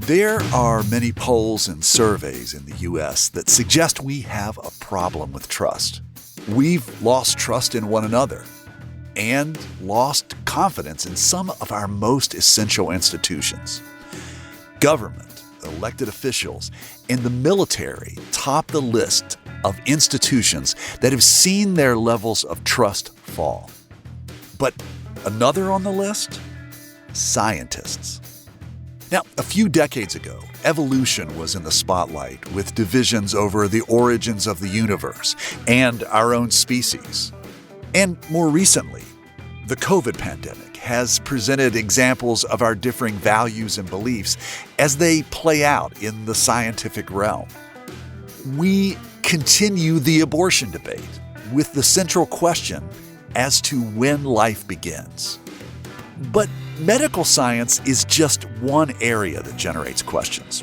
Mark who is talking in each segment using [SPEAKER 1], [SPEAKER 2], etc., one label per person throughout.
[SPEAKER 1] There are many polls and surveys in the U.S. that suggest we have a problem with trust. We've lost trust in one another and lost confidence in some of our most essential institutions. Government, elected officials, and the military top the list of institutions that have seen their levels of trust fall. But another on the list? Scientists. Now, a few decades ago, evolution was in the spotlight with divisions over the origins of the universe and our own species. And more recently, the COVID pandemic has presented examples of our differing values and beliefs as they play out in the scientific realm. We continue the abortion debate with the central question as to when life begins. But medical science is just one area that generates questions.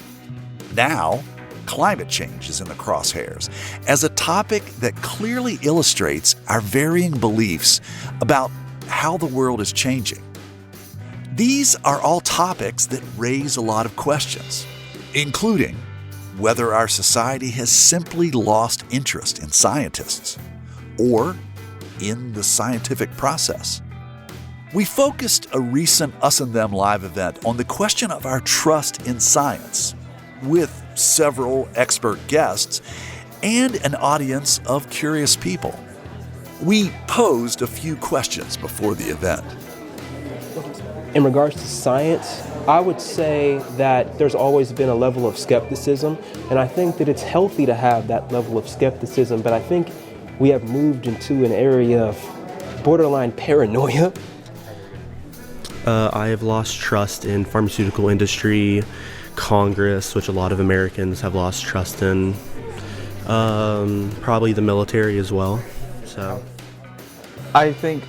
[SPEAKER 1] Now, climate change is in the crosshairs as a topic that clearly illustrates our varying beliefs about how the world is changing. These are all topics that raise a lot of questions, including whether our society has simply lost interest in scientists or in the scientific process. We focused a recent Us and Them live event on the question of our trust in science, with several expert guests and an audience of curious people. We posed a few questions before the event.
[SPEAKER 2] In regards to science, I would say that there's always been a level of skepticism, and I think that it's healthy to have that level of skepticism, but I think we have moved into an area of borderline paranoia.
[SPEAKER 3] I have lost trust in pharmaceutical industry, Congress, which a lot of Americans have lost trust in, probably the military as well. So,
[SPEAKER 4] I think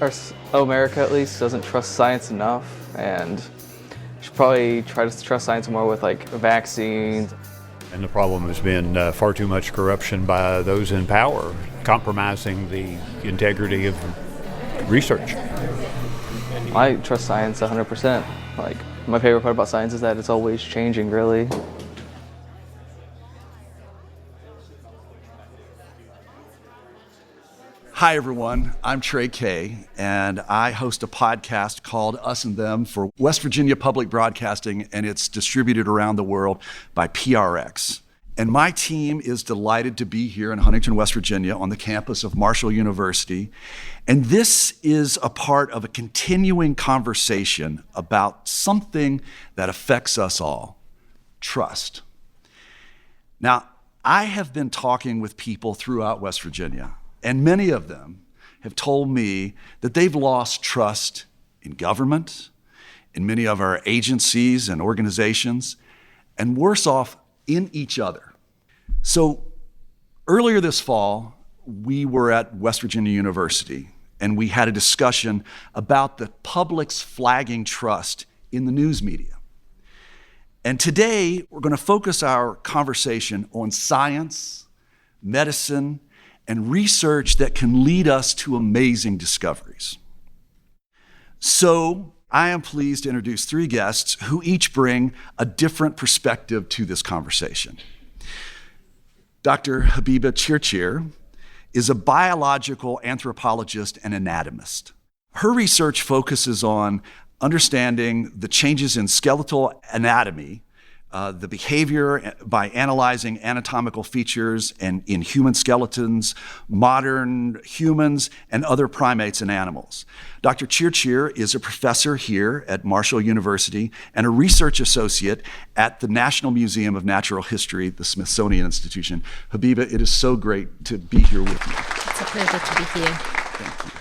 [SPEAKER 4] America at least doesn't trust science enough, and should probably try to trust science more with like vaccines.
[SPEAKER 5] And the problem has been far too much corruption by those in power, compromising the integrity of research.
[SPEAKER 4] I trust science 100%. Like, my favorite part about science is that it's always changing, really.
[SPEAKER 1] Hi, everyone. I'm Trey Kay, and I host a podcast called Us and Them for West Virginia Public Broadcasting, and it's distributed around the world by PRX. And my team is delighted to be here in Huntington, West Virginia, on the campus of Marshall University. And this is a part of a continuing conversation about something that affects us all: trust. Now, I have been talking with people throughout West Virginia, and many of them have told me that they've lost trust in government, in many of our agencies and organizations, and worse off, in each other. So earlier this fall, we were at West Virginia University, and we had a discussion about the public's flagging trust in the news media. And today, we're going to focus our conversation on science, medicine, and research that can lead us to amazing discoveries. So I am pleased to introduce three guests who each bring a different perspective to this conversation. Dr. Habiba Chirchir is a biological anthropologist and anatomist. Her research focuses on understanding the changes in skeletal anatomy, the behavior by analyzing anatomical features and in human skeletons, modern humans, and other primates and animals. Dr. Chirchir is a professor here at Marshall University and a research associate at the National Museum of Natural History, the Smithsonian Institution. Habiba, it is so great to be here with you.
[SPEAKER 6] It's a pleasure to be here.
[SPEAKER 1] Thank you.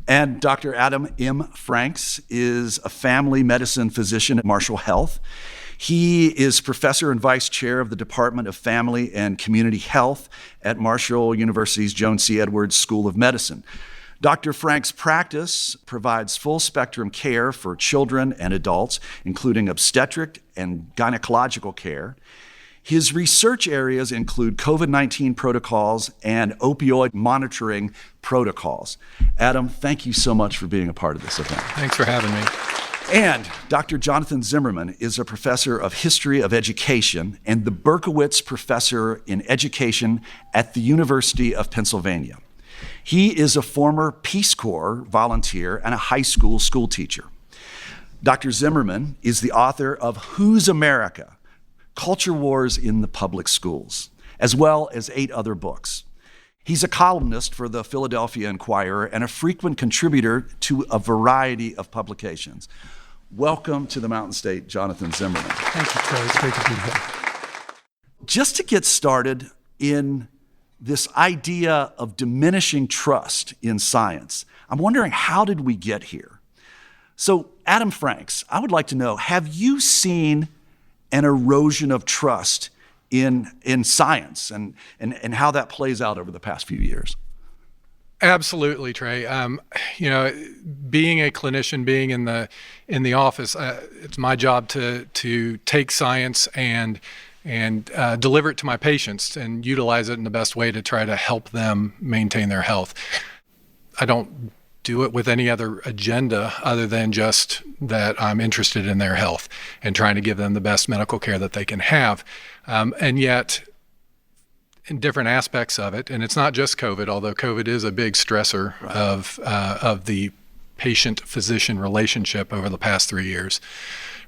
[SPEAKER 1] And Dr. Adam M. Franks is a family medicine physician at Marshall Health. He is professor and vice chair of the Department of Family and Community Health at Marshall University's Joan C. Edwards School of Medicine. Dr. Frank's practice provides full spectrum care for children and adults, including obstetric and gynecological care. His research areas include COVID-19 protocols and opioid monitoring protocols. Adam, thank you so much for being a part of this event.
[SPEAKER 7] Thanks for having me.
[SPEAKER 1] And Dr. Jonathan Zimmerman is a professor of history of education and the Berkowitz Professor in Education at the University of Pennsylvania. He is a former Peace Corps volunteer and a high school teacher. Dr. Zimmerman is the author of Who's America? Culture Wars in the Public Schools, as well as 8 other books. He's a columnist for the Philadelphia Inquirer and a frequent contributor to a variety of publications. Welcome to the Mountain State, Jonathan Zimmerman.
[SPEAKER 6] Thank you, Trey. It's great to be here.
[SPEAKER 1] Just to get started in this idea of diminishing trust in science, I'm wondering, how did we get here? So, Adam Franks, I would like to know, have you seen an erosion of trust in science and how that plays out over the past few years?
[SPEAKER 6] Absolutely, Trey. Being a clinician, being in the office, it's my job to take science and deliver it to my patients and utilize it in the best way to try to help them maintain their health. I don't do it with any other agenda other than just that I'm interested in their health and trying to give them the best medical care that they can have. And yet, in different aspects of it, and it's not just COVID, although COVID is a big stressor of the patient-physician relationship over the past 3 years,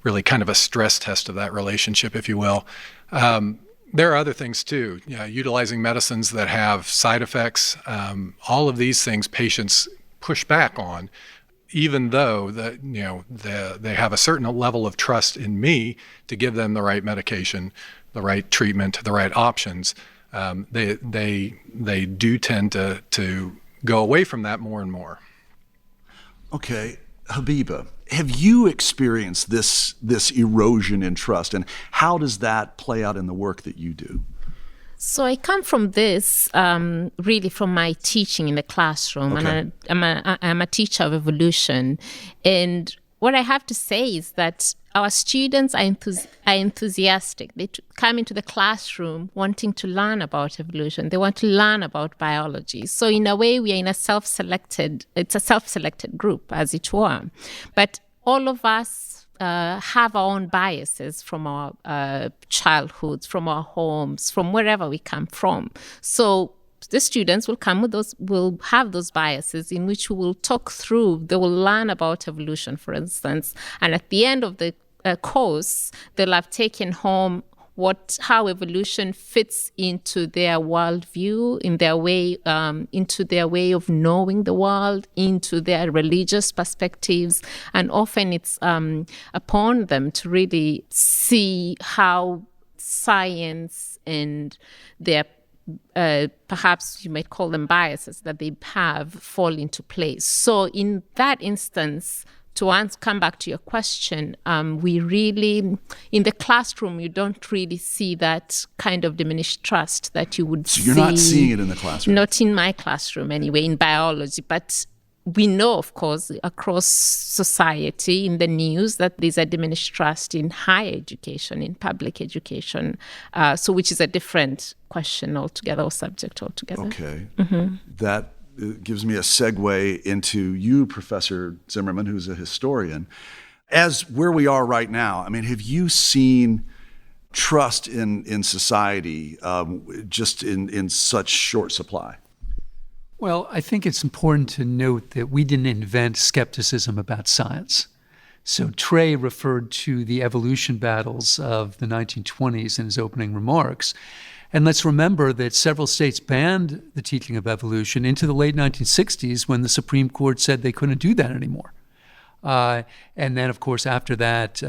[SPEAKER 6] really kind of a stress test of that relationship, if you will. There are other things too, utilizing medicines that have side effects. All of these things patients push back on, even though they have a certain level of trust in me to give them the right medication, the right treatment, the right options. They do tend to go away from that more and more.
[SPEAKER 1] Okay, Habiba, have you experienced this erosion in trust, and how does that play out in the work that you do?
[SPEAKER 7] So I come from this really from my teaching in the classroom,
[SPEAKER 1] Okay.
[SPEAKER 7] and I'm a teacher of evolution. And what I have to say is that our students are enthusiastic. They come into the classroom wanting to learn about evolution. They want to learn about biology. So in a way, we are in a self-selected group, as it were. But all of us have our own biases from our childhoods, from our homes, from wherever we come from. So the students will have those biases in which we will talk through. They will learn about evolution, for instance, and at the end of the course, they'll have taken home how evolution fits into their worldview, into their way of knowing the world, into their religious perspectives, and often it's upon them to really see how science and their perhaps you might call them biases that they have fall into place. So in that instance, to come back to your question, we really, in the classroom, you don't really see that kind of diminished trust that you would see.
[SPEAKER 1] So you're not seeing it in the classroom?
[SPEAKER 7] Not in my classroom anyway, in biology. But we know, of course, across society, in the news, that there's a diminished trust in higher education, in public education, which is a different question altogether, or subject altogether.
[SPEAKER 1] Okay. Mm-hmm. That gives me a segue into you, Professor Zimmerman, who's a historian. As where we are right now, I mean, have you seen trust in society just in such short supply?
[SPEAKER 6] Well, I think it's important to note that we didn't invent skepticism about science. So Trey referred to the evolution battles of the 1920s in his opening remarks. And let's remember that several states banned the teaching of evolution into the late 1960s when the Supreme Court said they couldn't do that anymore. And then, of course, after that,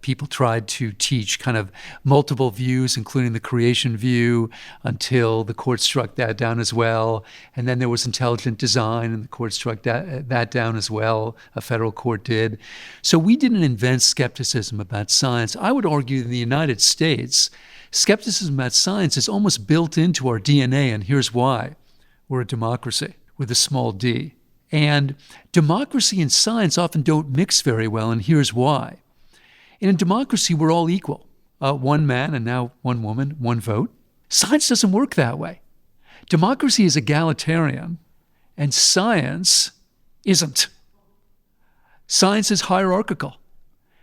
[SPEAKER 6] people tried to teach kind of multiple views, including the creation view, until the court struck that down as well. And then there was intelligent design, and the court struck that down as well. A federal court did. So we didn't invent skepticism about science. I would argue in the United States, skepticism about science is almost built into our DNA, and here's why. We're a democracy with a small d. And democracy and science often don't mix very well, and here's why. In a democracy, we're all equal. One man and now one woman, one vote. Science doesn't work that way. Democracy is egalitarian, and science isn't. Science is hierarchical.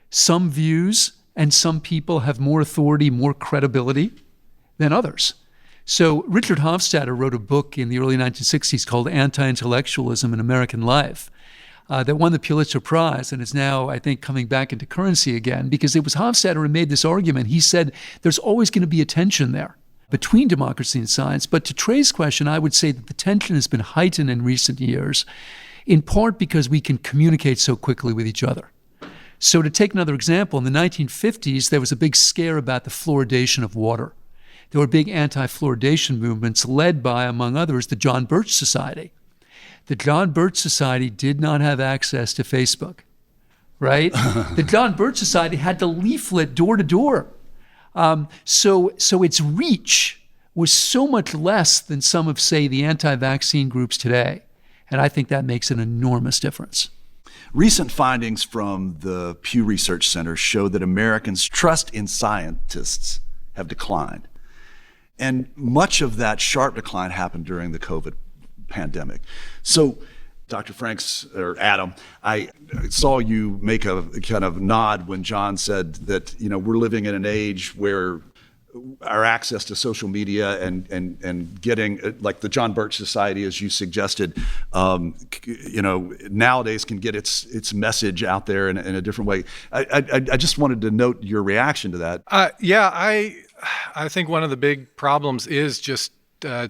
[SPEAKER 6] Some views and some people have more authority, more credibility than others. So Richard Hofstadter wrote a book in the early 1960s called Anti-Intellectualism in American Life that won the Pulitzer Prize and is now, I think, coming back into currency again, because it was Hofstadter who made this argument. He said there's always going to be a tension there between democracy and science. But to Trey's question, I would say that the tension has been heightened in recent years, in part because we can communicate so quickly with each other. So to take another example, in the 1950s, there was a big scare about the fluoridation of water. There were big anti-fluoridation movements led by, among others, the John Birch Society. The John Birch Society did not have access to Facebook, right? The John Birch Society had to leaflet door to door. So its reach was so much less than some of, say, the anti-vaccine groups today. And I think that makes an enormous difference.
[SPEAKER 1] Recent findings from the Pew Research Center show that Americans' trust in scientists have declined. And much of that sharp decline happened during the COVID pandemic. So, Dr. Franks, or Adam, I saw you make a kind of nod when John said that, we're living in an age where our access to social media and getting, like the John Birch Society, as you suggested, nowadays can get its message out there in a different way. I just wanted to note your reaction to that.
[SPEAKER 8] I think one of the big problems is just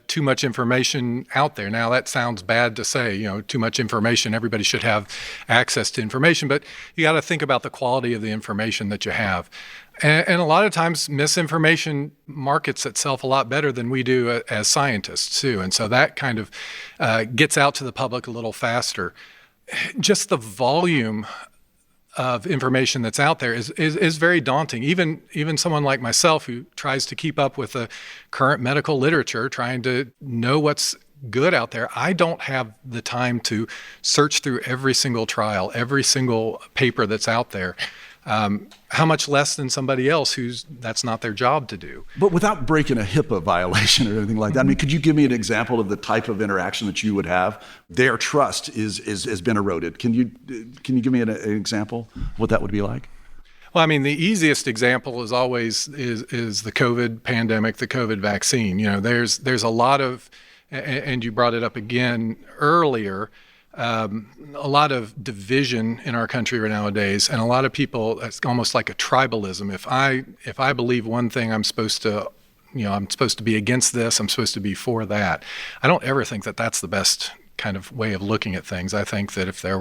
[SPEAKER 8] too much information out there. Now, that sounds bad to say, too much information. Everybody should have access to information, but you got to think about the quality of the information that you have. And a lot of times misinformation markets itself a lot better than we do as scientists too. And so that kind of gets out to the public a little faster. Just the volume of information that's out there is very daunting. Even someone like myself who tries to keep up with the current medical literature, trying to know what's good out there, I don't have the time to search through every single trial, every single paper that's out there. How much less than somebody else that's not their job to do. But
[SPEAKER 1] without breaking a HIPAA violation or anything like that, I mean, could you give me an example of the type of interaction that you would have? Their trust has been eroded. Can you give me an example of what that would be like?
[SPEAKER 8] Well, I mean, the easiest example is always is the COVID pandemic, the COVID vaccine. There's a lot of, and you brought it up again earlier, a lot of division in our country nowadays, and a lot of people, it's almost like a tribalism. If I believe one thing, I'm supposed to be against this, I'm supposed to be for that. I don't ever think that that's the best kind of way of looking at things. I think that if there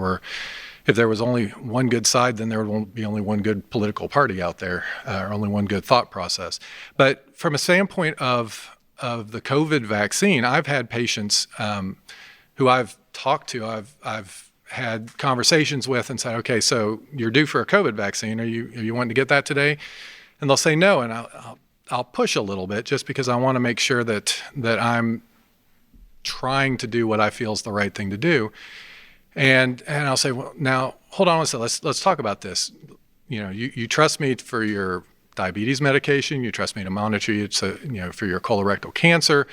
[SPEAKER 8] was only one good side, then there would be only one good political party out there, or only one good thought process. But from a standpoint of the COVID vaccine, I've had patients who I've talked to, I've had conversations with and said, okay, so you're due for a COVID vaccine. Are you wanting to get that today? And they'll say no, and I'll push a little bit just because I want to make sure that I'm trying to do what I feel is the right thing to do. And I'll say, well, now hold on a second. Let's talk about this. You trust me for your diabetes medication. You trust me to monitor you for your colorectal cancer.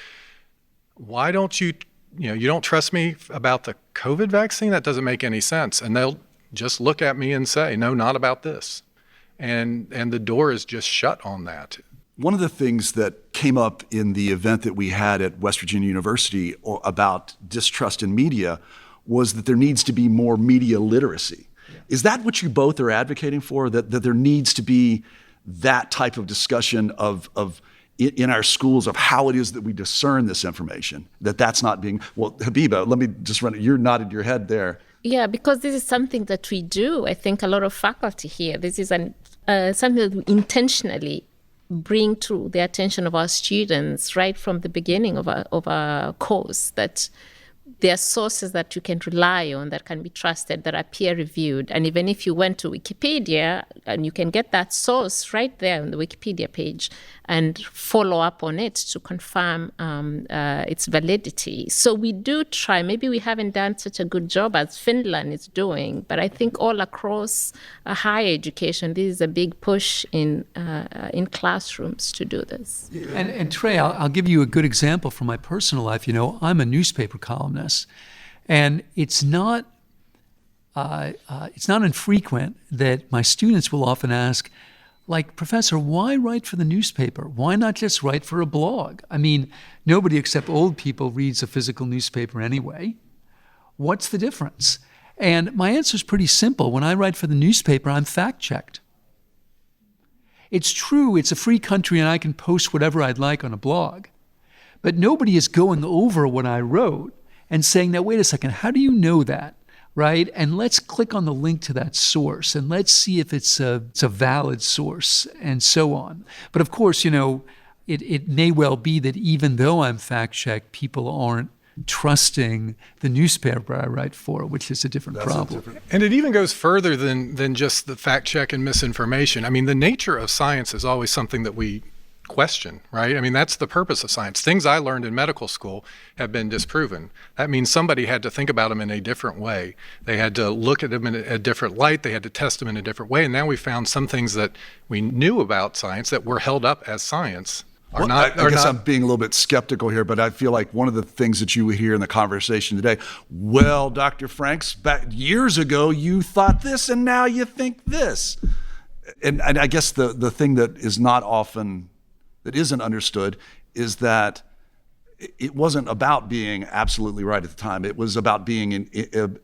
[SPEAKER 8] Why don't you don't trust me about the COVID vaccine? That doesn't make any sense. And they'll just look at me and say, no, not about this. And the door is just shut on that.
[SPEAKER 1] One of the things that came up in the event that we had at West Virginia University about distrust in media was that there needs to be more media literacy. Yeah. Is that what you both are advocating for, that there needs to be that type of discussion of in our schools of how it is that we discern this information, that's not being, well, Habiba, let me just run it. You're nodding your head there.
[SPEAKER 7] Yeah, because this is something that we do. I think a lot of faculty here, this is something that we intentionally bring to the attention of our students right from the beginning of our course, that there are sources that you can rely on that can be trusted, that are peer-reviewed. And even if you went to Wikipedia, and you can get that source right there on the Wikipedia page and follow up on it to confirm its validity. So we do try. Maybe we haven't done such a good job as Finland is doing, but I think all across higher education, this is a big push in classrooms to do this.
[SPEAKER 6] And Trey, I'll give you a good example from my personal life. I'm a newspaper columnist, and it's not it's not infrequent that my students will often ask, like, Professor, why write for the newspaper? Why not just write for a blog? I mean, nobody except old people reads a physical newspaper anyway. What's the difference? And my answer is pretty simple. When I write for the newspaper, I'm fact-checked. It's true, it's a free country and I can post whatever I'd like on a blog. But nobody is going over what I wrote and saying, now, wait a second, how do you know that? Right? And let's click on the link to that source and let's see if it's a valid source and so on. But of course, it may well be that even though I'm fact-checked, people aren't trusting the newspaper I write for, which is a different problem.
[SPEAKER 8] And it even goes further than just the fact check and misinformation. I mean, the nature of science is always something that we question, right? I mean, that's the purpose of science. Things I learned in medical school have been disproven. That means somebody had to think about them in a different way. They had to look at them in a different light. They had to test them in a different way. And now we found some things that we knew about science that were held up as science.
[SPEAKER 1] I guess I'm being a little bit skeptical here, but I feel like one of the things that you would hear in the conversation today, well, Dr. Franks, back years ago, you thought this and now you think this. And I guess the thing that is not often, that isn't understood is that it wasn't about being absolutely right at the time. It was about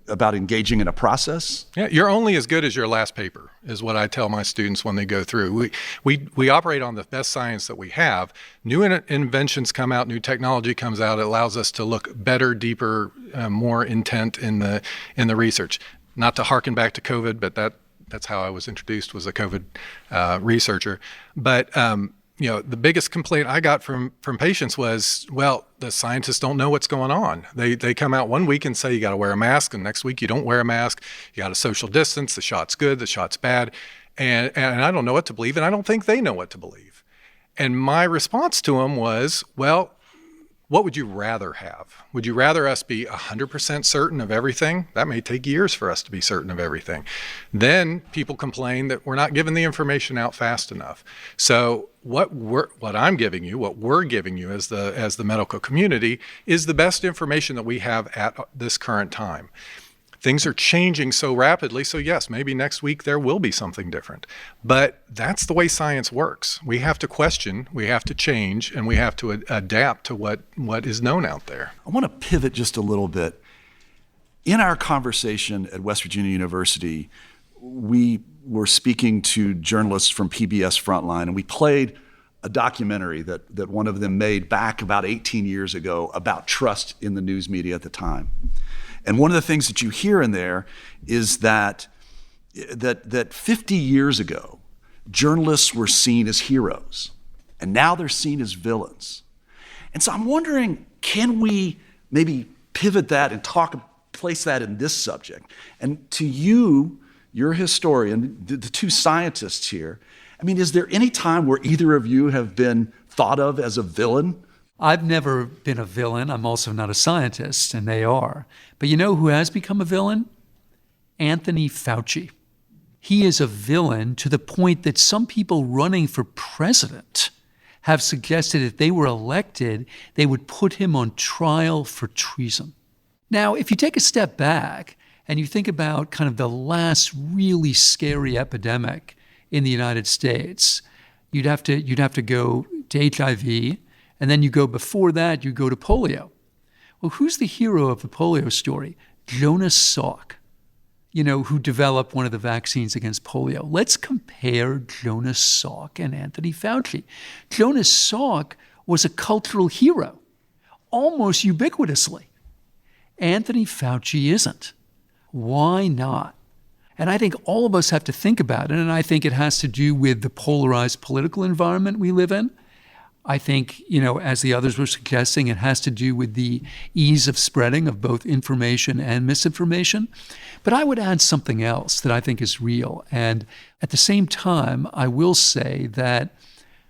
[SPEAKER 1] about engaging in a process.
[SPEAKER 8] Yeah, you're only as good as your last paper, is what I tell my students when they go through. We operate on the best science that we have. New inventions come out, new technology comes out. It allows us to look better, deeper, more intent in the research. Not to harken back to COVID, but that's how I was introduced, was a COVID researcher. But the biggest complaint I got from patients was, well, the scientists don't know what's going on. They come out one week and say you got to wear a mask, and next week you don't wear a mask. You got to social distance. The shot's good, the shot's bad, and I don't know what to believe, and I don't think they know what to believe. And my response to them was, well, what would you rather have? Would you rather us be 100% certain of everything? That may take years for us to be certain of everything. Then people complain that we're not giving the information out fast enough. So what I'm giving you, what we're giving you as the medical community, is the best information that we have at this current time. Things are changing so rapidly, so yes, maybe next week there will be something different. But that's the way science works. We have to question, we have to change, and we have to adapt to what is known out there.
[SPEAKER 1] I want to pivot just a little bit. In our conversation at West Virginia University, we were speaking to journalists from PBS Frontline, and we played a documentary that one of them made back about 18 years ago about trust in the news media at the time. And one of the things that you hear in there is that 50 years ago, journalists were seen as heroes, and now they're seen as villains. And so I'm wondering, can we maybe pivot that and place that in this subject? And to you, you're a historian, the two scientists here, I mean, is there any time where either of you have been thought of as a villain?
[SPEAKER 6] I've never been a villain. I'm also not a scientist, and they are. But you know who has become a villain? Anthony Fauci. He is a villain to the point that some people running for president have suggested if they were elected, they would put him on trial for treason. Now, if you take a step back and you think about kind of the last really scary epidemic in the United States, you'd have to go to HIV, and then you go before that, you go to polio. Well, who's the hero of the polio story? Jonas Salk, who developed one of the vaccines against polio. Let's compare Jonas Salk and Anthony Fauci. Jonas Salk was a cultural hero, almost ubiquitously. Anthony Fauci isn't. Why not? And I think all of us have to think about it, and I think it has to do with the polarized political environment we live in. I think, as the others were suggesting, it has to do with the ease of spreading of both information and misinformation. But I would add something else that I think is real. And at the same time, I will say that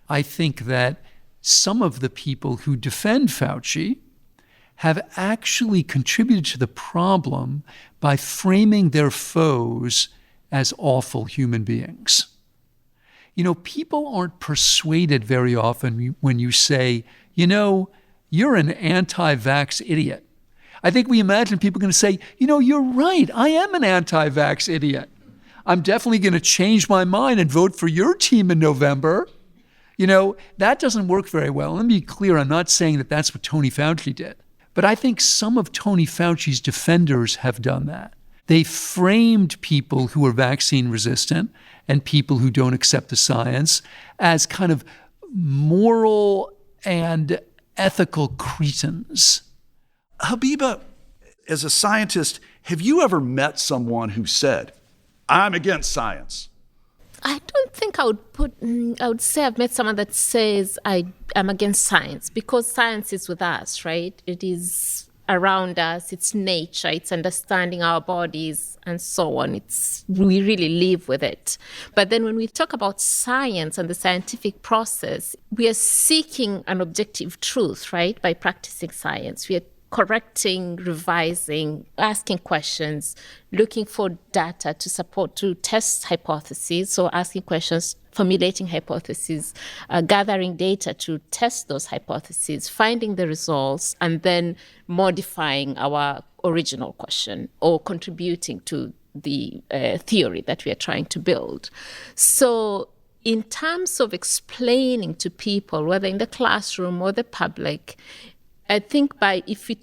[SPEAKER 6] I think that some of the people who defend Fauci have actually contributed to the problem by framing their foes as awful human beings. People aren't persuaded very often when you say, you're an anti-vax idiot. I think we imagine people are going to say, you're right. I am an anti-vax idiot. I'm definitely going to change my mind and vote for your team in November. That doesn't work very well. Let me be clear. I'm not saying that that's what Tony Fauci did. But I think some of Tony Fauci's defenders have done that. They framed people who are vaccine resistant and people who don't accept the science as kind of moral and ethical cretins.
[SPEAKER 1] Habiba, as a scientist, have you ever met someone who said, I'm against science?
[SPEAKER 7] I don't think I would say I've met someone that says I am against science, because science is with us, right? It is around us, it's nature, it's understanding our bodies and so on. We really live with it. But then when we talk about science and the scientific process, we are seeking an objective truth, right? By practicing science. We are correcting, revising, asking questions, looking for data to test hypotheses. So asking questions, formulating hypotheses, gathering data to test those hypotheses, finding the results, and then modifying our original question or contributing to the theory that we are trying to build. So in terms of explaining to people, whether in the classroom or the public, I think if we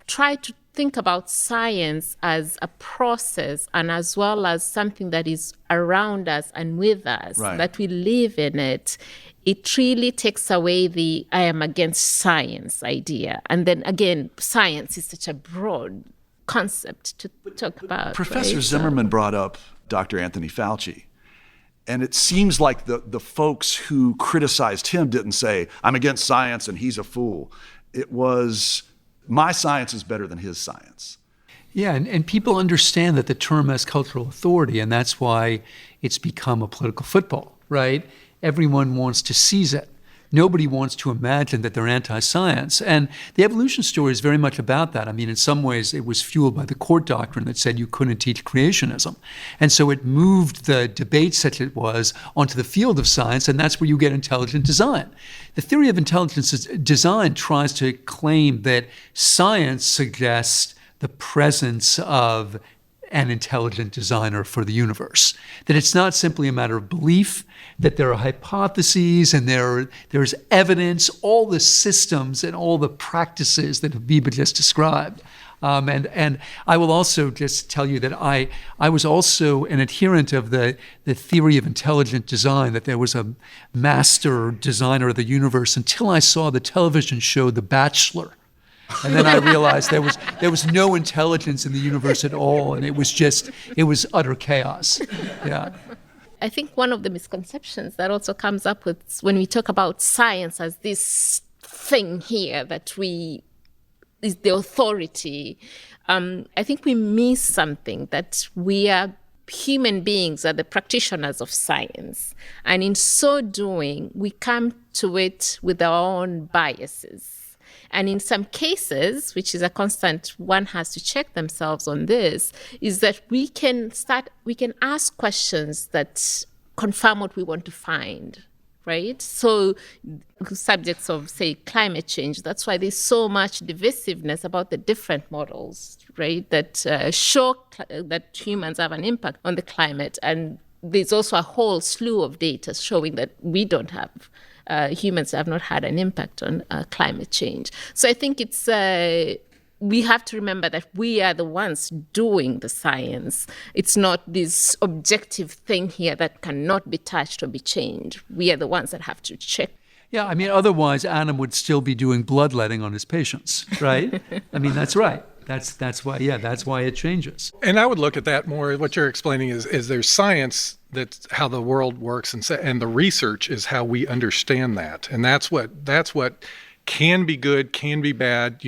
[SPEAKER 7] try to think about science as a process and as well as something that is around us and with us,
[SPEAKER 1] right,
[SPEAKER 7] that we live in it, it really takes away the I am against science idea. And then again, science is such a broad concept to talk about.
[SPEAKER 1] Professor
[SPEAKER 7] right?
[SPEAKER 1] Zimmerman brought up Dr. Anthony Fauci. And it seems like the folks who criticized him didn't say, I'm against science and he's a fool. It was, my science is better than his science.
[SPEAKER 6] Yeah, and people understand that the term has cultural authority, and that's why it's become a political football, right? Everyone wants to seize it. Nobody wants to imagine that they're anti-science. And the evolution story is very much about that. I mean, in some ways, it was fueled by the court doctrine that said you couldn't teach creationism. And so it moved the debate such it was onto the field of science, and that's where you get intelligent design. The theory of intelligent design tries to claim that science suggests the presence of an intelligent designer for the universe, that it's not simply a matter of belief, that there are hypotheses and there's evidence, all the systems and all the practices that Habiba just described. And I will also just tell you that I was also an adherent of the theory of intelligent design, that there was a master designer of the universe until I saw the television show The Bachelor. And then I realized there was no intelligence in the universe at all, and it was utter chaos. Yeah.
[SPEAKER 7] I think one of the misconceptions that also comes up with when we talk about science as this thing here that is the authority, I think we miss something, that we are human beings, are the practitioners of science. And in so doing, we come to it with our own biases. And in some cases, which is a constant, one has to check themselves on this, is that we can ask questions that confirm what we want to find, right? So subjects of, say, climate change, that's why there's so much divisiveness about the different models, right, that show that humans have an impact on the climate. And there's also a whole slew of data showing that we don't have humans have not had an impact on climate change. So I think we have to remember that we are the ones doing the science. It's not this objective thing here that cannot be touched or be changed. We are the ones that have to check.
[SPEAKER 6] Yeah, I mean, otherwise Adam would still be doing bloodletting on his patients, right? I mean, that's right. That's why it changes.
[SPEAKER 8] And I would look at that more. What you're explaining is there's science, that's how the world works, and the research is how we understand that. And that's what can be good, can be bad.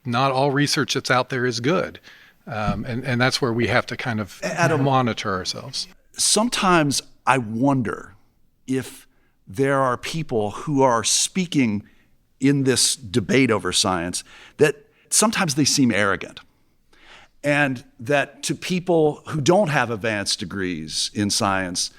[SPEAKER 8] Not all research that's out there is good. And that's where we have to kind of monitor ourselves.
[SPEAKER 1] Sometimes I wonder if there are people who are speaking in this debate over science that sometimes they seem arrogant. And that to people who don't have advanced degrees in science,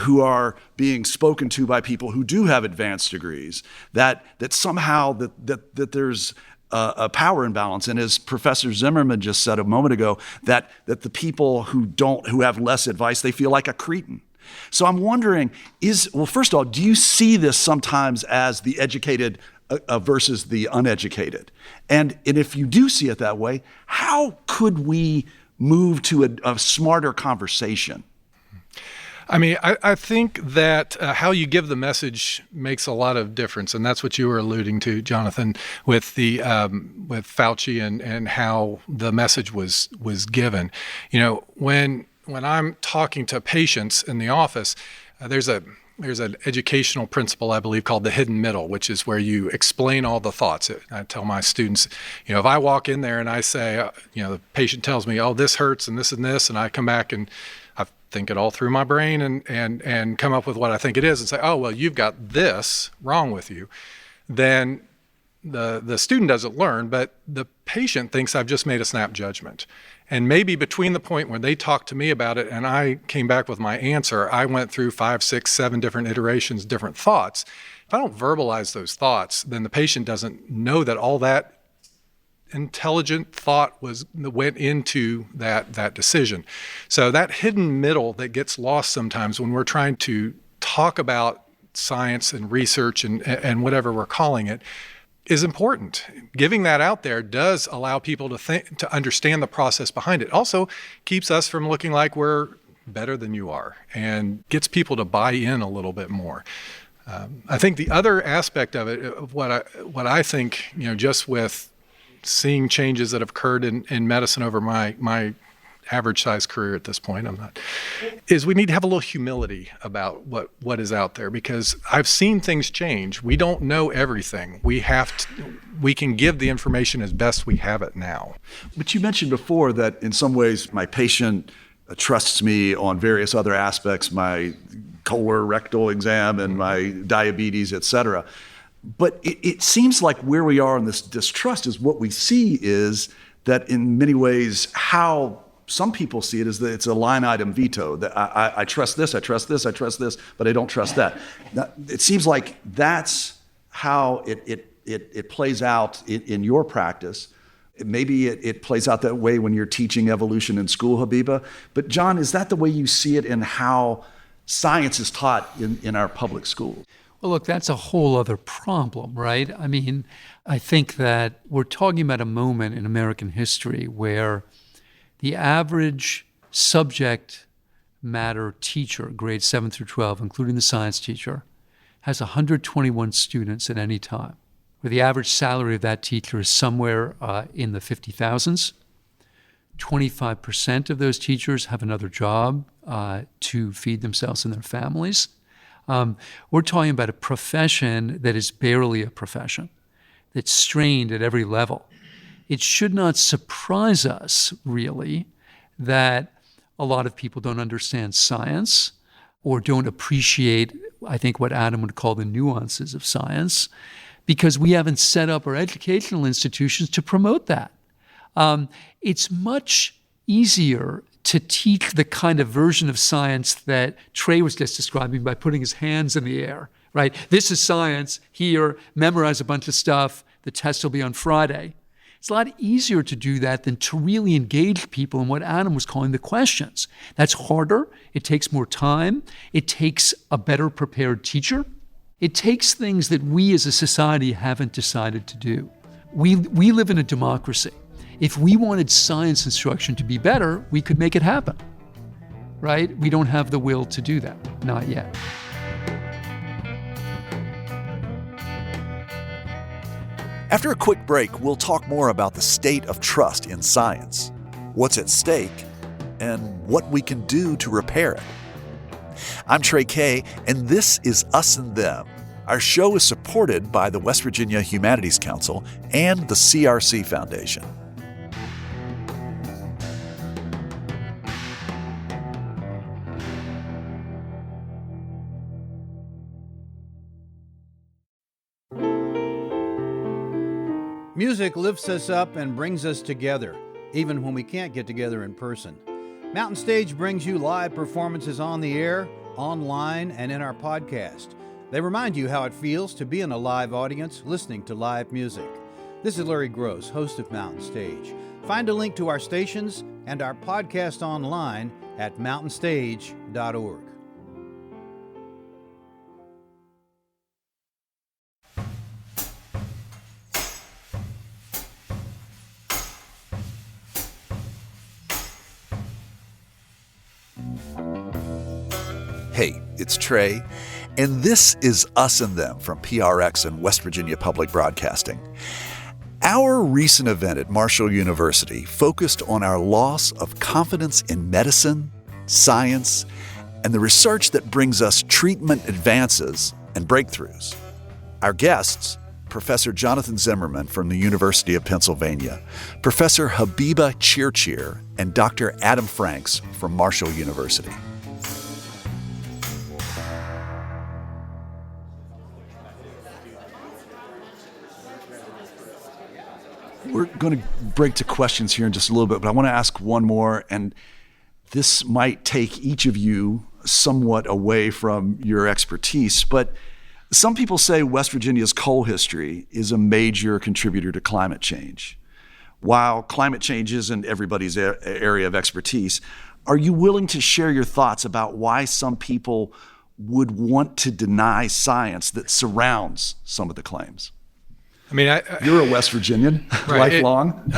[SPEAKER 1] who are being spoken to by people who do have advanced degrees, that somehow that there's a power imbalance. And as Professor Zimmerman just said a moment ago, that the people who have less advice, they feel like a cretin. So I'm wondering, first of all, do you see this sometimes as the educated versus the uneducated? And if you do see it that way, how could we move to a smarter conversation?
[SPEAKER 8] I mean, I think that how you give the message makes a lot of difference, and that's what you were alluding to, Jonathan, with the with Fauci and how the message was given. You know, when I'm talking to patients in the office, there's an educational principle, I believe, called the hidden middle, which is where you explain all the thoughts. I tell my students, you know, if I walk in there and I say, you know, the patient tells me, oh, this hurts and this, and I come back and I think it all through my brain and come up with what I think it is and say, oh, well, you've got this wrong with you, then the student doesn't learn, but the patient thinks I've just made a snap judgment. And maybe between the point where they talked to me about it and I came back with my answer, I went through 5, 6, 7 different iterations, different thoughts. If I don't verbalize those thoughts, then the patient doesn't know that all that intelligent thought went into that decision. So that hidden middle that gets lost sometimes when we're trying to talk about science and research and whatever we're calling it is important. Giving that out there does allow people to understand the process behind it. Also keeps us from looking like we're better than you are and gets people to buy in a little bit more. I think the other aspect of it, of what I think, you know, just with seeing changes that have occurred in medicine over my average size career at this point, is we need to have a little humility about what is out there, because I've seen things change. We don't know everything. We can give the information as best we have it now.
[SPEAKER 1] But you mentioned before that in some ways my patient trusts me on various other aspects, my colorectal exam and my diabetes, et cetera. But it seems like where we are in this distrust is what we see is that in many ways how some people see it is that it's a line item veto, that I trust this, I trust this, I trust this, but I don't trust that. Now, it seems like that's how it plays out in your practice. Maybe it plays out that way when you're teaching evolution in school, Habiba. But John, is that the way you see it in how science is taught in our public schools?
[SPEAKER 6] Well, look, that's a whole other problem, right? I mean, I think that we're talking about a moment in American history where the average subject matter teacher, grades 7 through 12, including the science teacher, has 121 students at any time, where the average salary of that teacher is somewhere in the 50,000s. 25% of those teachers have another job to feed themselves and their families. We're talking about a profession that is barely a profession, that's strained at every level. It should not surprise us, really, that a lot of people don't understand science or don't appreciate, I think, what Adam would call the nuances of science, because we haven't set up our educational institutions to promote that. It's much easier to teach the kind of version of science that Trey was just describing by putting his hands in the air, right? This is science, here, memorize a bunch of stuff, the test will be on Friday. It's a lot easier to do that than to really engage people in what Adam was calling the questions. That's harder, it takes more time, it takes a better prepared teacher. It takes things that we as a society haven't decided to do. We live in a democracy. If we wanted science instruction to be better, we could make it happen, right? We don't have the will to do that, not yet.
[SPEAKER 1] After a quick break, we'll talk more about the state of trust in science, what's at stake, and what we can do to repair it. I'm Trey Kay, and this is Us and Them. Our show is supported by the West Virginia Humanities Council and the CRC Foundation.
[SPEAKER 9] Music lifts us up and brings us together, even when we can't get together in person. Mountain Stage brings you live performances on the air, online, and in our podcast. They remind you how it feels to be in a live audience listening to live music. This is Larry Gross, host of Mountain Stage. Find a link to our stations and our podcast online at mountainstage.org.
[SPEAKER 1] Hey, it's Trey, and this is Us and Them from PRX and West Virginia Public Broadcasting. Our recent event at Marshall University focused on our loss of confidence in medicine, science, and the research that brings us treatment advances and breakthroughs. Our guests, Professor Jonathan Zimmerman from the University of Pennsylvania, Professor Habiba Chirchir, and Dr. Adam Franks from Marshall University. We're going to break to questions here in just a little bit, but I want to ask one more, and this might take each of you somewhat away from your expertise, but some people say West Virginia's coal history is a major contributor to climate change. While climate change isn't everybody's area of expertise, are you willing to share your thoughts about why some people would want to deny science that surrounds some of the claims?
[SPEAKER 8] I mean,
[SPEAKER 1] you're a West Virginian,
[SPEAKER 8] right,
[SPEAKER 1] lifelong.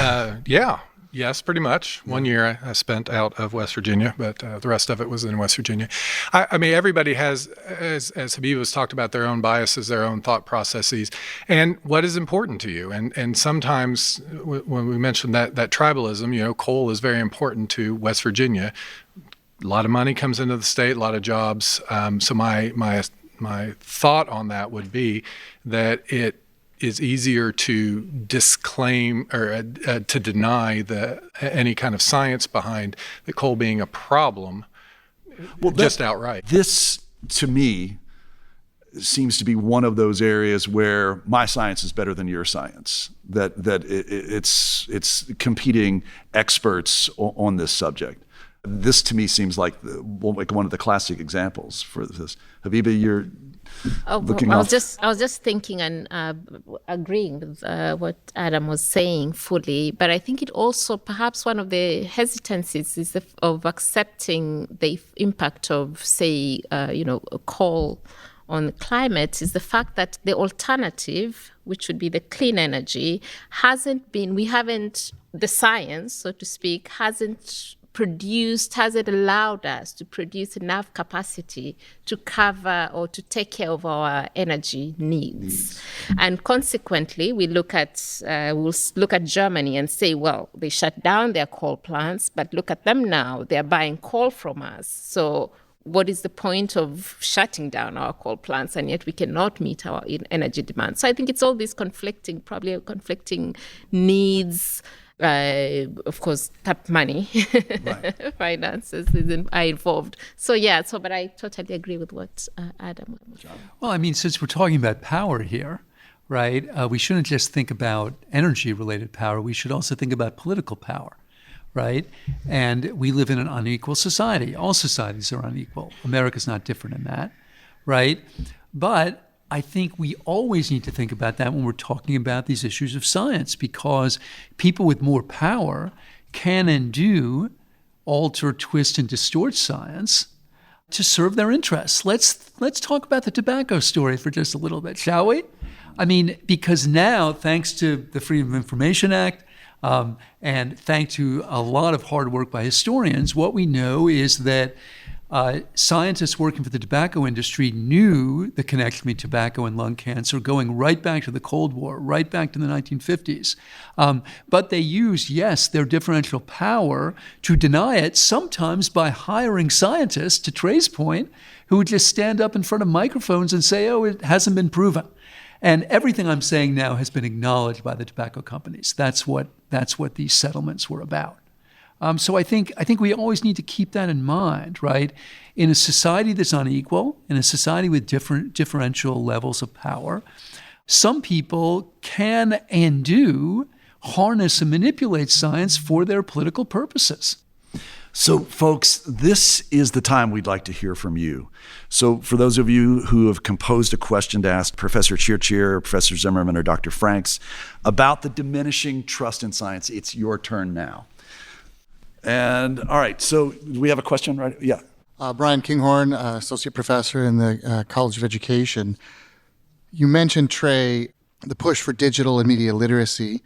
[SPEAKER 8] Yes, pretty much. 1 year I spent out of West Virginia, but the rest of it was in West Virginia. I mean, everybody has, as Habiba has talked about, their own biases, their own thought processes, and what is important to you. And sometimes when we mention that tribalism, coal is very important to West Virginia. A lot of money comes into the state, a lot of jobs. So my thought on that would be that it is easier to disclaim or to deny any kind of science behind the coal being a problem, just outright.
[SPEAKER 1] This, to me, seems to be one of those areas where my science is better than your science. It's competing experts on this subject. This, to me, seems like one of the classic examples for this. Habiba, you're looking
[SPEAKER 7] I was just thinking and agreeing with what Adam was saying fully, but I think it also perhaps one of the hesitancies is of accepting the impact of, say, coal on the climate is the fact that the alternative, which would be the clean energy, the science, so to speak, hasn't allowed us to produce enough capacity to cover or to take care of our energy needs. And consequently, we'll look at Germany and say, well, they shut down their coal plants, but look at them now, they're buying coal from us. So what is the point of shutting down our coal plants, and yet we cannot meet our energy demand? So I think it's all these conflicting needs. Of course, tap money, right. Finances are involved. But I totally agree with what Adam was saying.
[SPEAKER 6] Well, I mean, since we're talking about power here, right, we shouldn't just think about energy-related power. We should also think about political power, right? And we live in an unequal society. All societies are unequal. America's not different in that, right? But I think we always need to think about that when we're talking about these issues of science, because people with more power can and do alter, twist, and distort science to serve their interests. Let's talk about the tobacco story for just a little bit, shall we? I mean, because now, thanks to the Freedom of Information Act, and thanks to a lot of hard work by historians, what we know is that scientists working for the tobacco industry knew the connection between tobacco and lung cancer going right back to the Cold War, right back to the 1950s. But they used, their differential power to deny it, sometimes by hiring scientists, to Trey's point, who would just stand up in front of microphones and say, it hasn't been proven. And everything I'm saying now has been acknowledged by the tobacco companies. That's what these settlements were about. So I think we always need to keep that in mind, right? In a society that's unequal, in a society with differential levels of power, some people can and do harness and manipulate science for their political purposes.
[SPEAKER 1] So, folks, this is the time we'd like to hear from you. So, for those of you who have composed a question to ask Professor Cheer, Professor Zimmerman, or Dr. Franks about the diminishing trust in science, it's your turn now. And all right, so we have a question, right? Yeah.
[SPEAKER 10] Brian Kinghorn, Associate Professor in the College of Education. You mentioned, Trey, the push for digital and media literacy.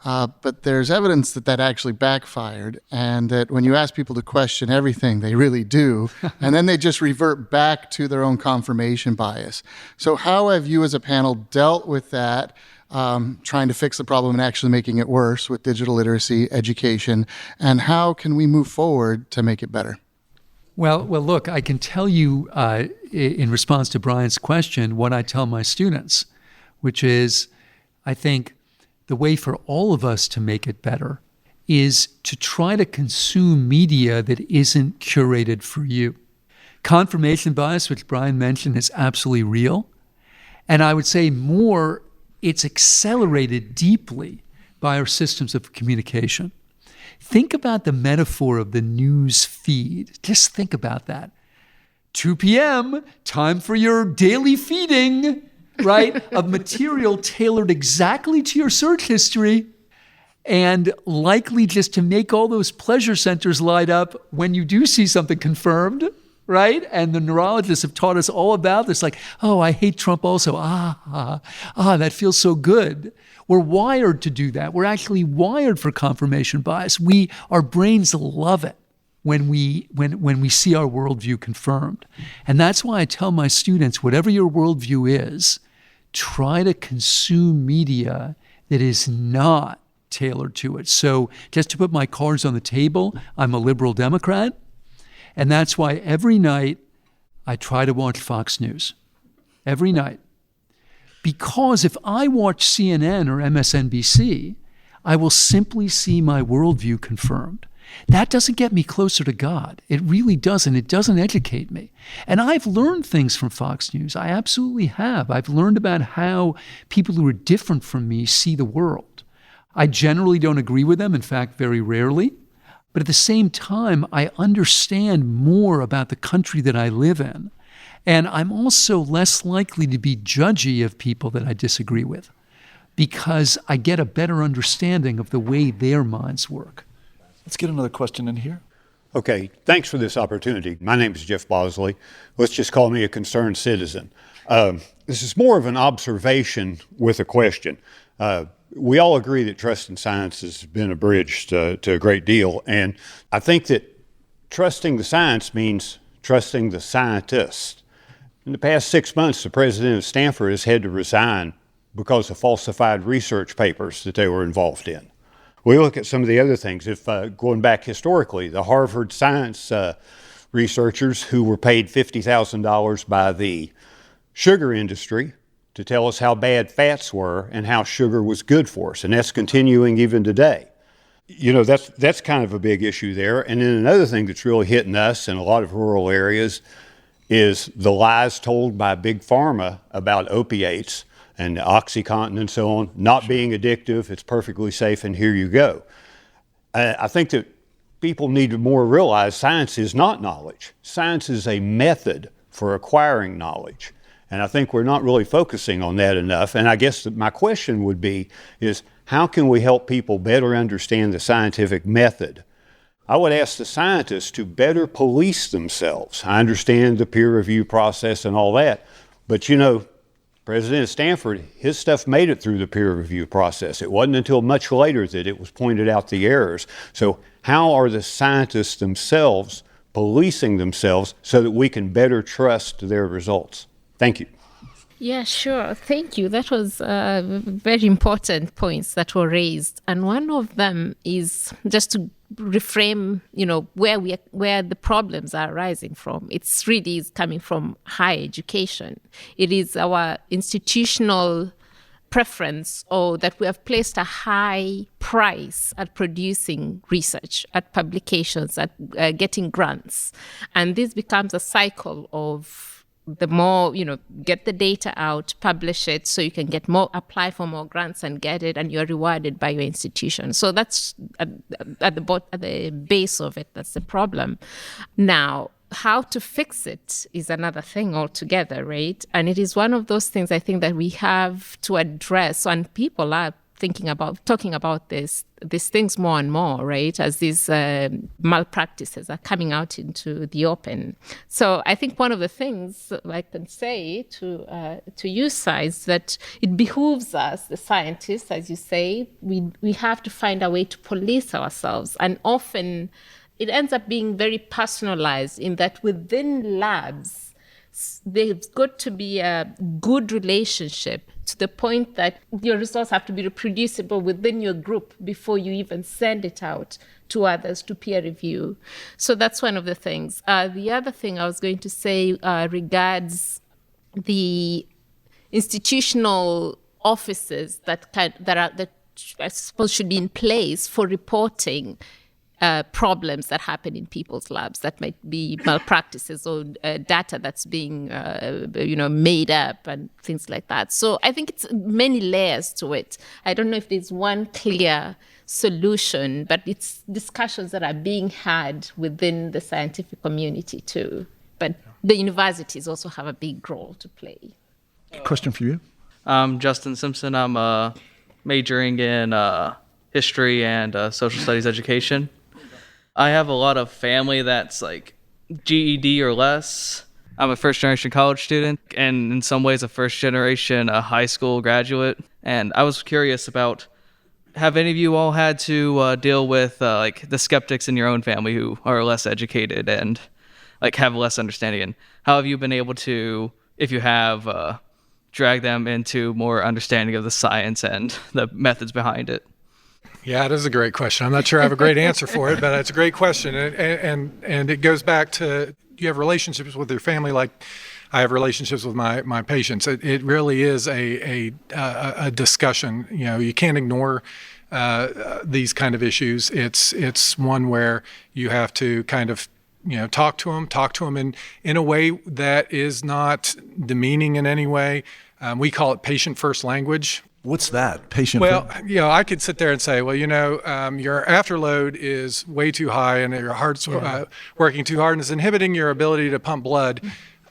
[SPEAKER 10] But there's evidence that actually backfired, and that when you ask people to question everything, they really do, and then they just revert back to their own confirmation bias. So how have you as a panel dealt with that, trying to fix the problem and actually making it worse with digital literacy education, and how can we move forward to make it better?
[SPEAKER 6] Well, look, I can tell you in response to Brian's question what I tell my students, which is, I think, the way for all of us to make it better is to try to consume media that isn't curated for you. Confirmation bias, which Brian mentioned, is absolutely real. And I would say more, it's accelerated deeply by our systems of communication. Think about the metaphor of the news feed. Just think about that. 2 p.m., time for your daily feeding, right, of material tailored exactly to your search history and likely just to make all those pleasure centers light up when you do see something confirmed, right? And the neurologists have taught us all about this, like, oh, I hate Trump also. That feels so good. We're wired to do that. We're actually wired for confirmation bias. Our brains love it when we see our worldview confirmed. And that's why I tell my students, whatever your worldview is, try to consume media that is not tailored to it. So just to put my cards on the table, I'm a liberal Democrat, and that's why every night I try to watch Fox News. Every night. Because if I watch CNN or MSNBC, I will simply see my worldview confirmed. That doesn't get me closer to God. It really doesn't. It doesn't educate me. And I've learned things from Fox News. I absolutely have. I've learned about how people who are different from me see the world. I generally don't agree with them, in fact, very rarely. But at the same time, I understand more about the country that I live in. And I'm also less likely to be judgy of people that I disagree with because I get a better understanding of the way their minds work.
[SPEAKER 1] Let's get another question in here.
[SPEAKER 5] Okay, thanks for this opportunity. My name is Jeff Bosley. Let's just call me a concerned citizen. This is more of an observation with a question. We all agree that trust in science has been abridged to a great deal, and I think that trusting the science means trusting the scientist. In the past 6 months, the president of Stanford has had to resign because of falsified research papers that they were involved in. We look at some of the other things. If going back historically, the Harvard science researchers who were paid $50,000 by the sugar industry to tell us how bad fats were and how sugar was good for us, and that's continuing even today. You know, that's kind of a big issue there. And then another thing that's really hitting us in a lot of rural areas is the lies told by Big Pharma about opiates and OxyContin and so on, not being addictive, it's perfectly safe, and here you go. I think that people need to more realize science is not knowledge. Science is a method for acquiring knowledge. And I think we're not really focusing on that enough. And I guess that my question would be, is how can we help people better understand the scientific method? I would ask the scientists to better police themselves. I understand the peer review process and all that, but you know, President of Stanford, his stuff made it through the peer review process. It wasn't until much later that it was pointed out the errors. So how are the scientists themselves policing themselves so that we can better trust their results? Thank you.
[SPEAKER 7] Yeah, sure. Thank you. That was very important points that were raised. And one of them is just to reframe, where the problems are arising from. It's really is coming from higher education. It is our institutional preference, or that we have placed a high price at producing research, at publications, at getting grants. And this becomes a cycle of the more, get the data out, publish it so you can get more, apply for more grants and get it, and you're rewarded by your institution. So that's at the base of it, that's the problem. Now, how to fix it is another thing altogether, right? And it is one of those things I think that we have to address, and people are talking about these things more and more, right? As these malpractices are coming out into the open. So I think one of the things I can say to you, is that it behooves us, the scientists, as you say, we have to find a way to police ourselves. And often it ends up being very personalized in that within labs, there's got to be a good relationship to the point that your results have to be reproducible within your group before you even send it out to others to peer review. So that's one of the things. The other thing I was going to say regards the institutional offices that I suppose should be in place for reporting problems that happen in people's labs that might be malpractices or data that's being made up and things like that. So I think it's many layers to it. I don't know if there's one clear solution, but it's discussions that are being had within the scientific community too. But the universities also have a big role to play.
[SPEAKER 11] Question for you.
[SPEAKER 12] I'm Justin Simpson. I'm majoring in history and social studies education. I have a lot of family that's like GED or less. I'm a first-generation college student, and in some ways a first-generation high school graduate. And I was curious about, have any of you all had to deal with like the skeptics in your own family who are less educated and like have less understanding? And how have you been able to, if you have, drag them into more understanding of the science and the methods behind it?
[SPEAKER 8] Yeah, it is a great question. I'm not sure I have a great answer for it, but it's a great question. And it goes back to, you have relationships with your family like I have relationships with my patients. It really is a discussion. You can't ignore these kind of issues. It's one where you have to kind of talk to them in a way that is not demeaning in any way. We call it patient first language.
[SPEAKER 1] What's that? Patient.
[SPEAKER 8] Well, I could sit there and say, well, your afterload is way too high and your heart's working too hard and it's inhibiting your ability to pump blood.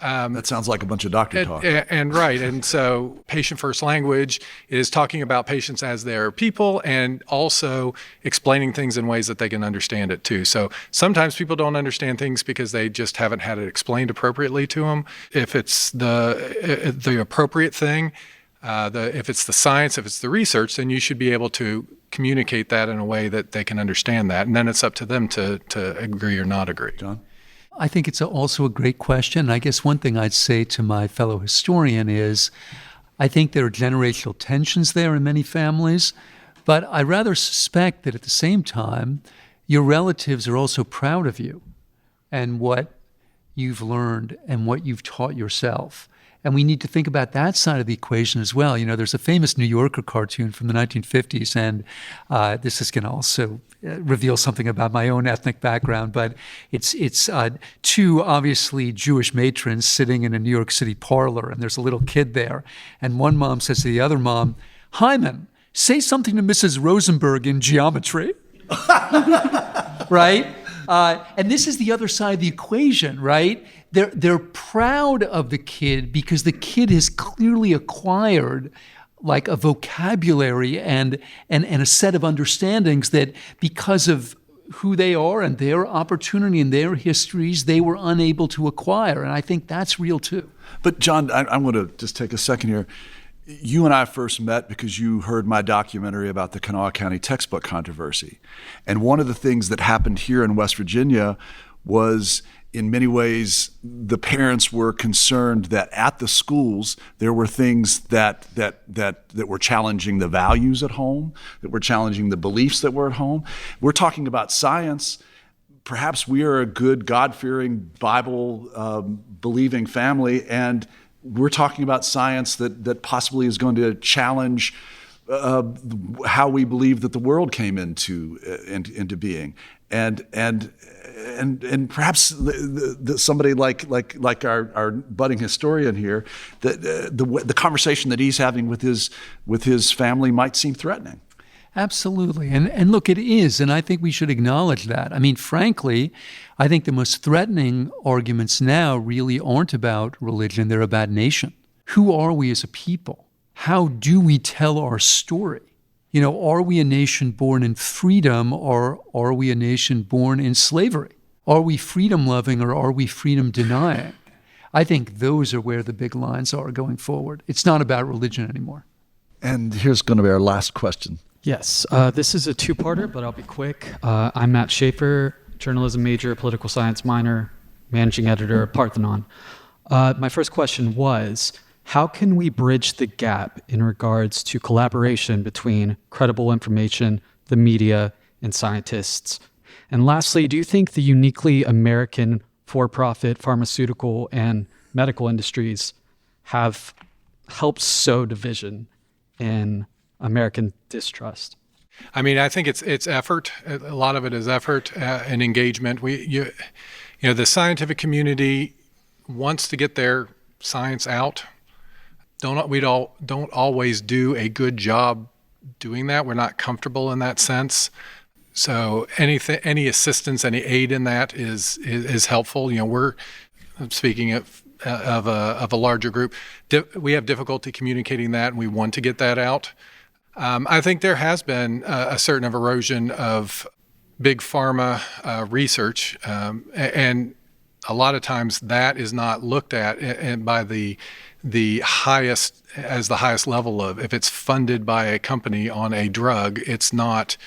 [SPEAKER 1] That sounds like a bunch of doctor talk.
[SPEAKER 8] And so patient first language is talking about patients as their people and also explaining things in ways that they can understand it too. So sometimes people don't understand things because they just haven't had it explained appropriately to them. If it's the appropriate thing, if it's the science, if it's the research, then you should be able to communicate that in a way that they can understand that. And then it's up to them to agree or not agree.
[SPEAKER 1] John?
[SPEAKER 6] I think it's also a great question. I guess one thing I'd say to my fellow historian is I think there are generational tensions there in many families, but I rather suspect that at the same time, your relatives are also proud of you and what you've learned and what you've taught yourself. And we need to think about that side of the equation as well. There's a famous New Yorker cartoon from the 1950s, and this is going to also reveal something about my own ethnic background, but it's two obviously Jewish matrons sitting in a New York City parlor, and there's a little kid there. And one mom says to the other mom, "Hyman, say something to Mrs. Rosenberg in geometry." Right? And this is the other side of the equation, right? They're proud of the kid because the kid has clearly acquired like a vocabulary and a set of understandings that because of who they are and their opportunity and their histories, they were unable to acquire. And I think that's real too.
[SPEAKER 1] But John, I'm going to just take a second here. You and I first met because you heard my documentary about the Kanawha County textbook controversy. And one of the things that happened here in West Virginia was, in many ways, the parents were concerned that at the schools there were things that were challenging the values at home, that were challenging the beliefs that were at home. We're talking about science. Perhaps we are a good, God-fearing, Bible-believing family, and we're talking about science that possibly is going to challenge how we believe that the world came into being. And and perhaps somebody like our budding historian here, the conversation that he's having with his family might seem threatening.
[SPEAKER 6] Absolutely. And look, it is. And I think we should acknowledge that. I mean, frankly, I think the most threatening arguments now really aren't about religion. They're about nation. Who are we as a people? How do we tell our story? You know, are we a nation born in freedom, or are we a nation born in slavery? Are we freedom loving, or are we freedom denying? I think those are where the big lines are going forward. It's not about religion anymore.
[SPEAKER 1] And here's going to be our last question.
[SPEAKER 13] Yes, this is a two-parter, but I'll be quick. I'm Matt Schaefer, journalism major, political science minor, managing editor at Parthenon. My first question was, how can we bridge the gap in regards to collaboration between credible information, the media, and scientists? And lastly, do you think the uniquely American for-profit pharmaceutical and medical industries have helped sow division in American distrust?
[SPEAKER 8] I mean, I think it's effort. A lot of it is effort and engagement. The scientific community wants to get their science out. We don't always do a good job doing that. We're not comfortable in that sense. So any assistance, any aid in that is helpful. You know, we're speaking of a larger group. We have difficulty communicating that, and we want to get that out. I think there has been a certain erosion of big pharma research, and a lot of times that is not looked at by the highest level of, if it's funded by a company on a drug, it's not,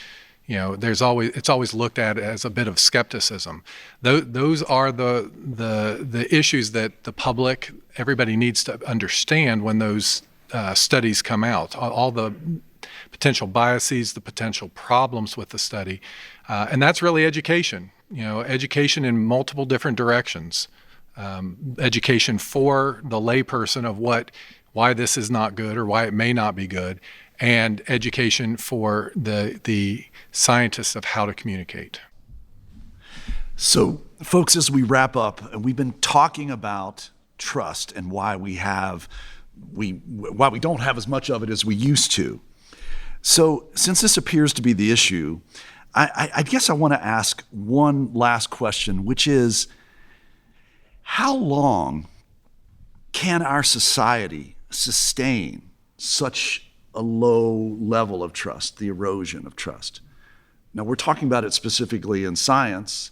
[SPEAKER 8] it's always looked at as a bit of skepticism. Those are the issues that the public, everybody needs to understand when those studies come out, all the potential biases, the potential problems with the study. And that's really education, education in multiple different directions. Education for the layperson of why this is not good or why it may not be good, and education for the scientists of how to communicate.
[SPEAKER 1] So, folks, as we wrap up, we've been talking about trust and why we don't have as much of it as we used to. So, since this appears to be the issue, I guess I want to ask one last question, which is, how long can our society sustain such a low level of trust, the erosion of trust? Now, we're talking about it specifically in science,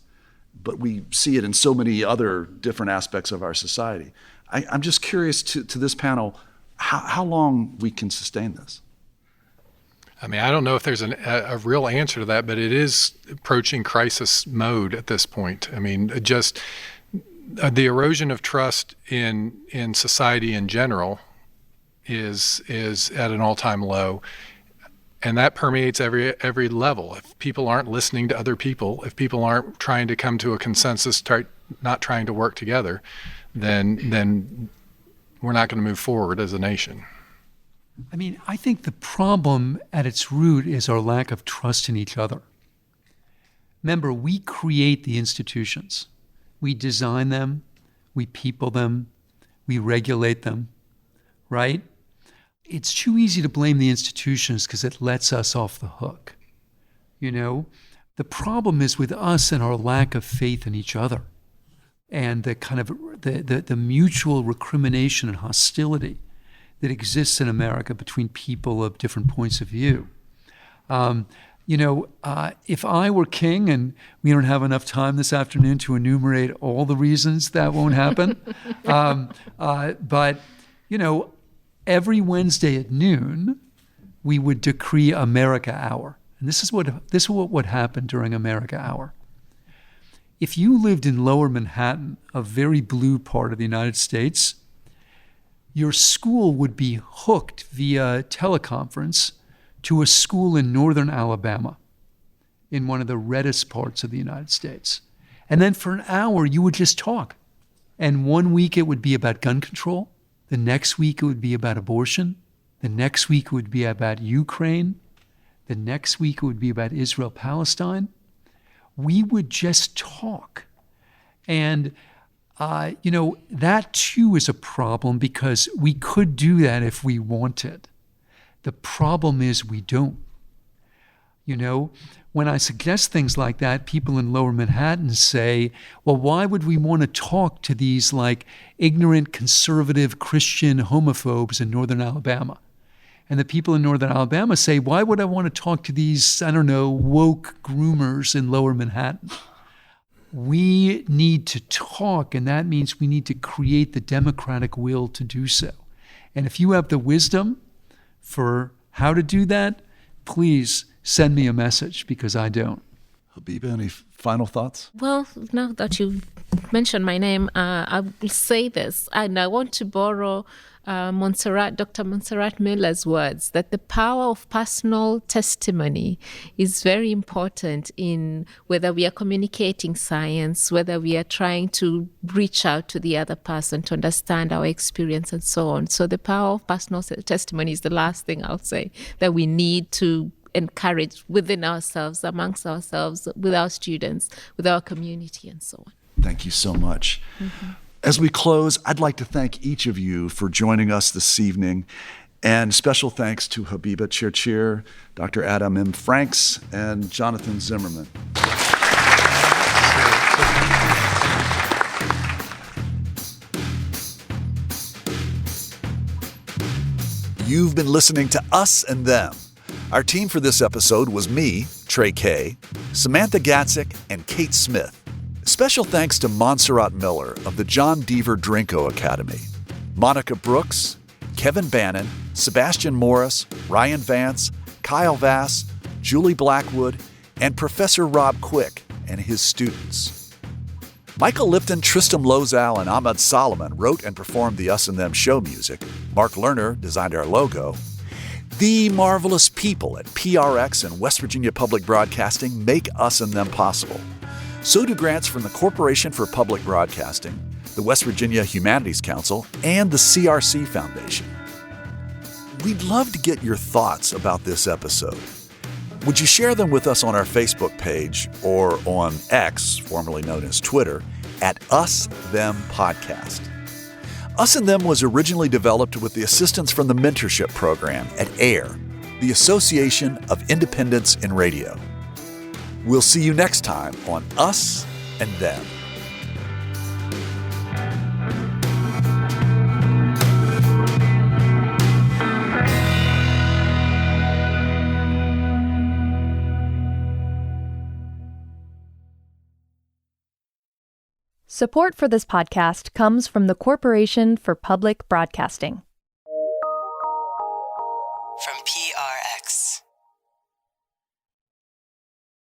[SPEAKER 1] but we see it in so many other different aspects of our society. I'm just curious to this panel, how long we can sustain this.
[SPEAKER 8] I mean, I don't know if there's a real answer to that, but it is approaching crisis mode at this point. I mean, just the erosion of trust in society in general is at an all-time low, and that permeates every level. If people aren't listening to other people, if people aren't trying to come to a consensus, not trying to work together, then we're not going to move forward as a nation.
[SPEAKER 6] I mean, I think the problem at its root is our lack of trust in each other. Remember, we create the institutions. We design them, we people them, we regulate them, right? It's too easy to blame the institutions because it lets us off the hook. The problem is with us and our lack of faith in each other, and the kind of the mutual recrimination and hostility that exists in America between people of different points of view. If I were king, and we don't have enough time this afternoon to enumerate all the reasons that won't happen, but every Wednesday at noon, we would decree America Hour. And this is what would happen during America Hour. If you lived in Lower Manhattan, a very blue part of the United States, your school would be hooked via teleconference to a school in northern Alabama, in one of the reddest parts of the United States. And then for an hour, you would just talk. And one week it would be about gun control. The next week it would be about abortion. The next week it would be about Ukraine. The next week it would be about Israel-Palestine. we would just talk. And, that too is a problem because we could do that if we wanted. The problem is we don't. When I suggest things like that, people in Lower Manhattan say, well, why would we want to talk to these ignorant, conservative, Christian homophobes in Northern Alabama? And the people in Northern Alabama say, why would I want to talk to these, woke groomers in Lower Manhattan? We need to talk, and that means we need to create the democratic will to do so. And if you have the wisdom for how to do that, please send me a message, because I don't.
[SPEAKER 1] Habiba, any final thoughts?
[SPEAKER 7] Well, now that you've mentioned my name, I will say this, and I want to borrow Dr. Montserrat Miller's words, that the power of personal testimony is very important in whether we are communicating science, whether we are trying to reach out to the other person to understand our experience and so on. So the power of personal testimony is the last thing I'll say that we need to encourage within ourselves, amongst ourselves, with our students, with our community, and so on.
[SPEAKER 1] Thank you so much. Mm-hmm. As we close, I'd like to thank each of you for joining us this evening, and special thanks to Habiba Chirchir, Dr. Adam M. Franks, and Jonathan Zimmerman. You've been listening to Us and Them. Our team for this episode was me, Trey Kay, Samantha Gatzik, and Kate Smith. Special thanks to Montserrat Miller of the John Deaver Drinko Academy, Monica Brooks, Kevin Bannon, Sebastian Morris, Ryan Vance, Kyle Vass, Julie Blackwood, and Professor Rob Quick and his students. Michael Lipton, Tristam Lozal, and Ahmad Solomon wrote and performed the Us and Them show music. Mark Lerner designed our logo. The marvelous people at PRX and West Virginia Public Broadcasting make Us and Them possible. So do grants from the Corporation for Public Broadcasting, the West Virginia Humanities Council, and the CRC Foundation. We'd love to get your thoughts about this episode. Would you share them with us on our Facebook page or on X, formerly known as Twitter, at Us Them Podcast? Us and Them was originally developed with the assistance from the mentorship program at AIR, the Association of Independents in Radio. We'll see you next time on Us and Them.
[SPEAKER 14] Support for this podcast comes from the Corporation for Public Broadcasting.